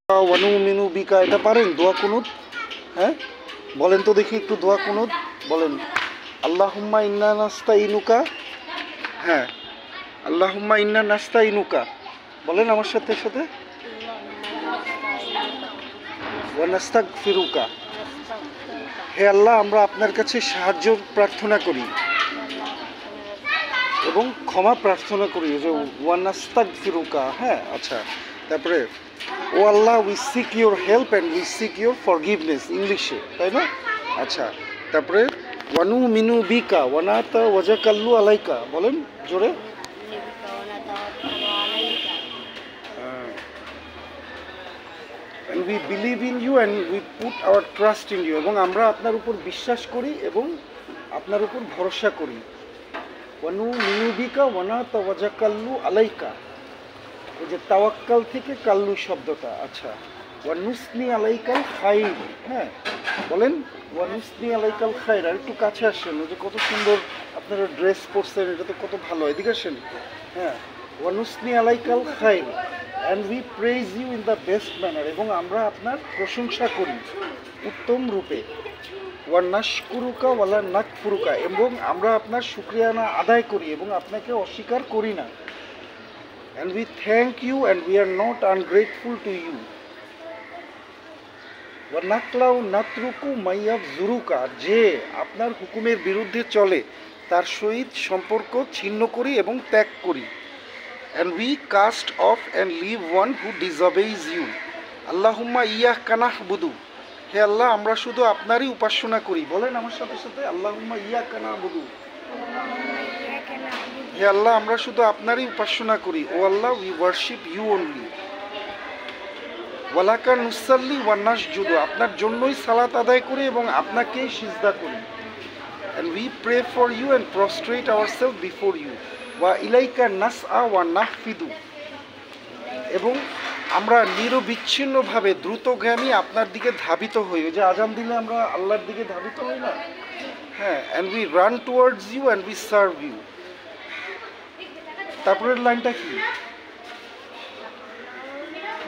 ওয়ানুমিনু বিকা এটা পারেন দোয়া কুনুত? হ্যাঁ বলেন তো দেখি একটু দোয়া কুনুত বলেন। আল্লাহুম্মা ইন্না নাস্তাইনুকা। হ্যাঁ আল্লাহুম্মা ইন্না নাস্তাইনুকা বলেন আমার সাথে সাথে। ওয়া নাস্তাগফিরুকা, হে আল্লাহ আমরা আপনার কাছে সাহায্য প্রার্থনা করি এবং ক্ষমা প্রার্থনা করি, যে ওয়া নাস্তাগফিরুকা। হ্যাঁ আচ্ছা, তারপরে ও Allah we seek your help and we seek your forgiveness, ইংলিশে তাই না? আচ্ছা, তারপরে ওয়ানু মিনু বিকা ওয়ানাতা ওয়াজাকাল্লু আলাইকা বলেন জোরে। and we believe in you and we put our trust in you, এবং আমরা আপনার উপর বিশ্বাস করি এবং আপনার উপর ভরসা করি। ওয়ানু মিনু বিকা ওয়ানাতা ওয়াজাকাল্লু আলাইকা, এই যে তাওয়াক্কাল থেকে কাল্লু শব্দটা। আচ্ছা, ওয়ানুসনি আলাইকাল খাইর। হ্যাঁ বলেন ওয়ানুসনি আলাইকাল খাইর। আর একটু কাছে আসেন, ওই যে কত সুন্দর আপনারা ড্রেস পরছেন, এটা তো কত ভালো, এদিকে আসেন। হ্যাঁ ওয়ানুসনি আলাইকাল খাইর and we praise you in the best manner, এবং আমরা আপনার প্রশংসা করি উত্তম রূপে। ওয়ানাশকুরুকা ওয়ালা নাকফুরুকা, এবং আমরা আপনার শুকরিয়া আদায় করি এবং আপনাকে অস্বীকার করি না। And we thank you and we are not ungrateful to you. ওয়ানাকলাউ নাতরুকু মাইয়াব জুরুকা, যে আপনার হুকুমের বিরুদ্ধে চলে তার সহিত সম্পর্ক ছিন্ন করি এবং ত্যাগ করি। And we cast off and leave one who disobeys you. আল্লাহুম্মা ইয়াকা নাহবুদু, হে আল্লাহ আমরা শুধু আপনারই উপাসনা করি। বলেন আমার সাথে সাথে আল্লাহুম্মা ইয়াকা নাহবুদু, হে আল্লাহ আমরা শুধু আপনারই উপাসনা করি। ও Allah we worship you only. ওয়ালাকা নুসাল্লি ওয়া নাসজুদু, আপনার জন্যই সালাত আদায় করি এবং আপনাকেই সিজদা করি। and we pray for you and prostrate ourselves before you. ওয়া ইলাইকা নাসআ ওয়া নাহফিদু, এবং আমরা নিরবিচ্ছিন্নভাবে দ্রুতগামী আপনার দিকে ধাবিত হই। ওই যে আজান দিলে আমরা আল্লাহর দিকে ধাবিত হই না? হ্যাঁ, and we run towards you and we serve you. তারপরের লাইনটা কি?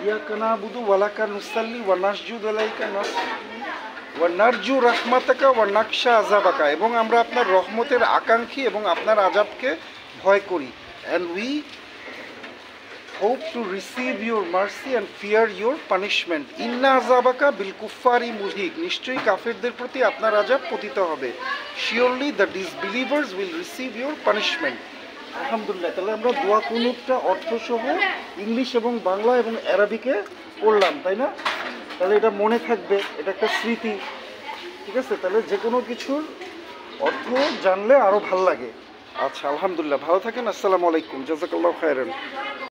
ইয়াকা নাবুদু ওয়ালাকা নুসাল্লি ওয়া নাসজুদু আলাইকা ওয়া নারজু রাহমাতাকা ওয়া নাকশা আযাবাকা, এবং আমরা আপনার রহমতের আকাঙ্ক্ষী এবং আপনার আযাবকে ভয় করি। and we hope to receive your mercy and fear your punishment. ইন্না আযাবাকা বিল কুফারি মুহিক, নিশ্চয়ই কাফেরদের প্রতি আপনার আযাব পতিত হবে। surely the disbelievers will receive your punishment. আলহামদুলিল্লাহ, তাহলে আমরা দোয়া কুনুতটা অর্থসহ ইংলিশ এবং বাংলা এবং আরবিকে পড়লাম, তাই না? তাহলে এটা মনে থাকবে, এটা একটা স্মৃতি, ঠিক আছে? তাহলে যে কোনো কিছুর অর্থ জানলে আরও ভাল লাগে। আচ্ছা আলহামদুলিল্লাহ, ভালো থাকেন। আসসালামু আলাইকুম, জাযাকাল্লাহু খায়রান।